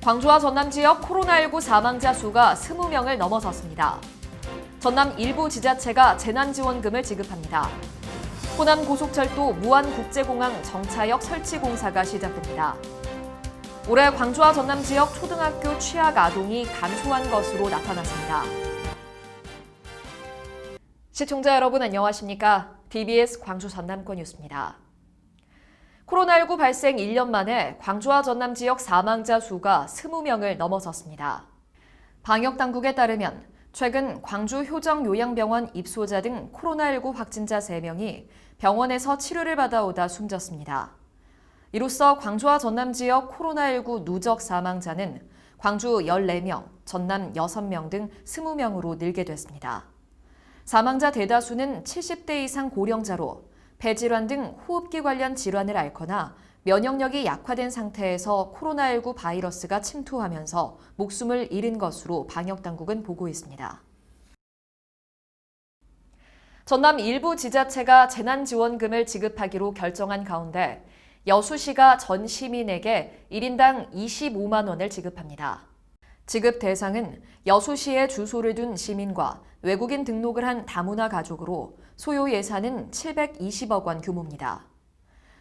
광주와 전남 지역 코로나19 사망자 수가 20명을 넘어섰습니다. 전남 일부 지자체가 재난지원금을 지급합니다. 호남 고속철도 무안국제공항 정차역 설치 공사가 시작됩니다. 올해 광주와 전남 지역 초등학교 취약 아동이 감소한 것으로 나타났습니다. 시청자 여러분 안녕하십니까? TBS 광주 전남권 뉴스입니다. 코로나19 발생 1년 만에 광주와 전남 지역 사망자 수가 20명을 넘어섰습니다. 방역당국에 따르면 최근 광주 효정요양병원 입소자 등 코로나19 확진자 3명이 병원에서 치료를 받아오다 숨졌습니다. 이로써 광주와 전남 지역 코로나19 누적 사망자는 광주 14명, 전남 6명 등 20명으로 늘게 됐습니다. 사망자 대다수는 70대 이상 고령자로 폐질환 등 호흡기 관련 질환을 앓거나 면역력이 약화된 상태에서 코로나19 바이러스가 침투하면서 목숨을 잃은 것으로 방역당국은 보고 있습니다. 전남 일부 지자체가 재난지원금을 지급하기로 결정한 가운데 여수시가 전 시민에게 1인당 25만 원을 지급합니다. 지급 대상은 여수시에 주소를 둔 시민과 외국인 등록을 한 다문화 가족으로 소요 예산은 720억 원 규모입니다.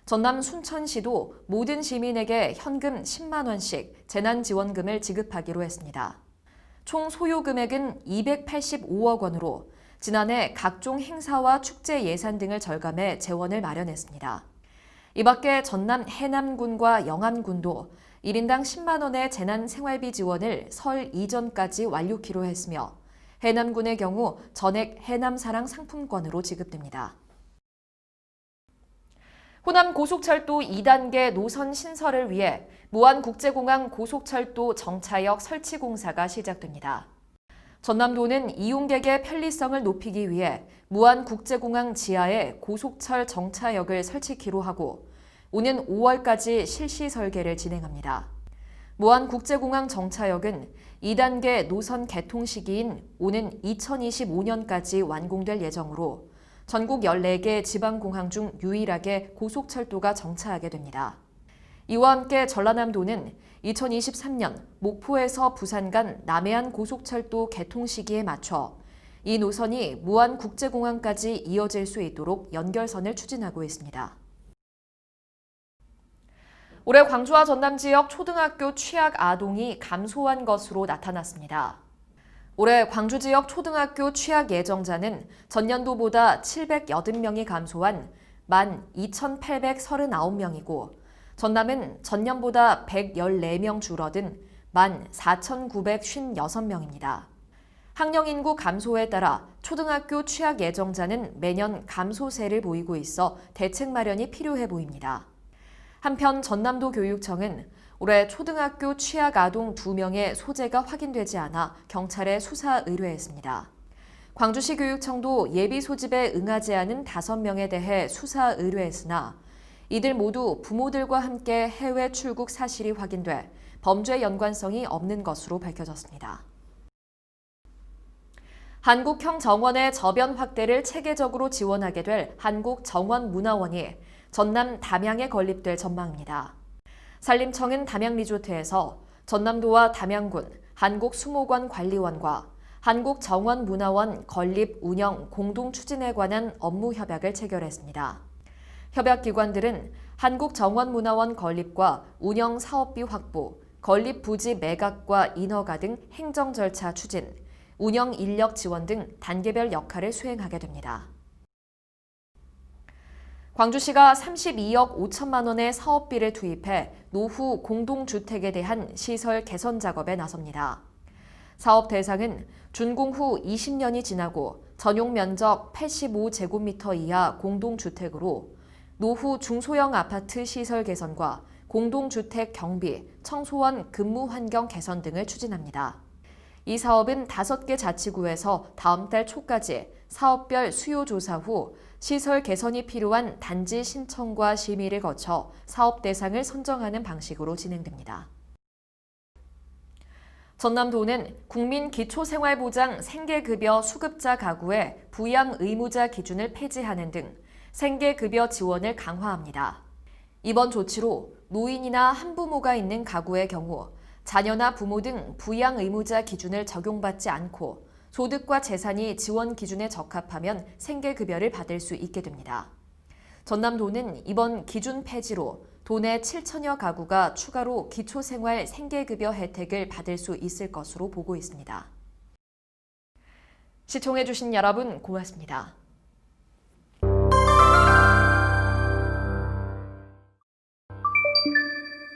전남 순천시도 모든 시민에게 현금 10만 원씩 재난지원금을 지급하기로 했습니다. 총 소요 금액은 285억 원으로 지난해 각종 행사와 축제 예산 등을 절감해 재원을 마련했습니다. 이 밖에 전남 해남군과 영암군도 1인당 10만 원의 재난생활비 지원을 설 이전까지 완료키로 했으며 해남군의 경우 전액 해남사랑 상품권으로 지급됩니다. 호남 고속철도 2단계 노선 신설을 위해 무안국제공항 고속철도 정차역 설치 공사가 시작됩니다. 전남도는 이용객의 편리성을 높이기 위해 무안국제공항 지하에 고속철 정차역을 설치키로 하고 오는 5월까지 실시 설계를 진행합니다. 무안국제공항 정차역은 2단계 노선 개통 시기인 오는 2025년까지 완공될 예정으로 전국 14개 지방공항 중 유일하게 고속철도가 정차하게 됩니다. 이와 함께 전라남도는 2023년 목포에서 부산 간 남해안 고속철도 개통 시기에 맞춰 이 노선이 무안국제공항까지 이어질 수 있도록 연결선을 추진하고 있습니다. 올해 광주와 전남 지역 초등학교 취약 아동이 감소한 것으로 나타났습니다. 올해 광주 지역 초등학교 취약 예정자는 전년도보다 780명이 감소한 12,839명이고 전남은 전년보다 114명 줄어든 14,956명입니다. 학령 인구 감소에 따라 초등학교 취약 예정자는 매년 감소세를 보이고 있어 대책 마련이 필요해 보입니다. 한편 전남도 교육청은 올해 초등학교 취약 아동 2명의 소재가 확인되지 않아 경찰에 수사 의뢰했습니다. 광주시 교육청도 예비 소집에 응하지 않은 5명에 대해 수사 의뢰했으나 이들 모두 부모들과 함께 해외 출국 사실이 확인돼 범죄 연관성이 없는 것으로 밝혀졌습니다. 한국형 정원의 저변 확대를 체계적으로 지원하게 될 한국정원문화원이 전남 담양에 건립될 전망입니다. 산림청은 담양리조트에서 전남도와 담양군 한국수목원 관리원과 한국정원문화원 건립 운영 공동 추진에 관한 업무 협약을 체결했습니다. 협약기관들은 한국정원문화원 건립과 운영 사업비 확보, 건립 부지 매각과 인허가 등 행정 절차 추진, 운영 인력 지원 등 단계별 역할을 수행하게 됩니다. 광주시가 32억 5천만 원의 사업비를 투입해 노후 공동주택에 대한 시설 개선 작업에 나섭니다. 사업 대상은 준공 후 20년이 지나고 전용 면적 85제곱미터 이하 공동주택으로 노후 중소형 아파트 시설 개선과 공동주택 경비, 청소원 근무 환경 개선 등을 추진합니다. 이 사업은 5개 자치구에서 다음 달 초까지 사업별 수요 조사 후 시설 개선이 필요한 단지 신청과 심의를 거쳐 사업 대상을 선정하는 방식으로 진행됩니다. 전남도는 국민기초생활보장 생계급여 수급자 가구의 부양 의무자 기준을 폐지하는 등 생계급여 지원을 강화합니다. 이번 조치로 노인이나 한부모가 있는 가구의 경우 자녀나 부모 등 부양 의무자 기준을 적용받지 않고 소득과 재산이 지원 기준에 적합하면 생계급여를 받을 수 있게 됩니다. 전남도는 이번 기준 폐지로 도내 7천여 가구가 추가로 기초생활 생계급여 혜택을 받을 수 있을 것으로 보고 있습니다. 시청해주신 여러분 고맙습니다.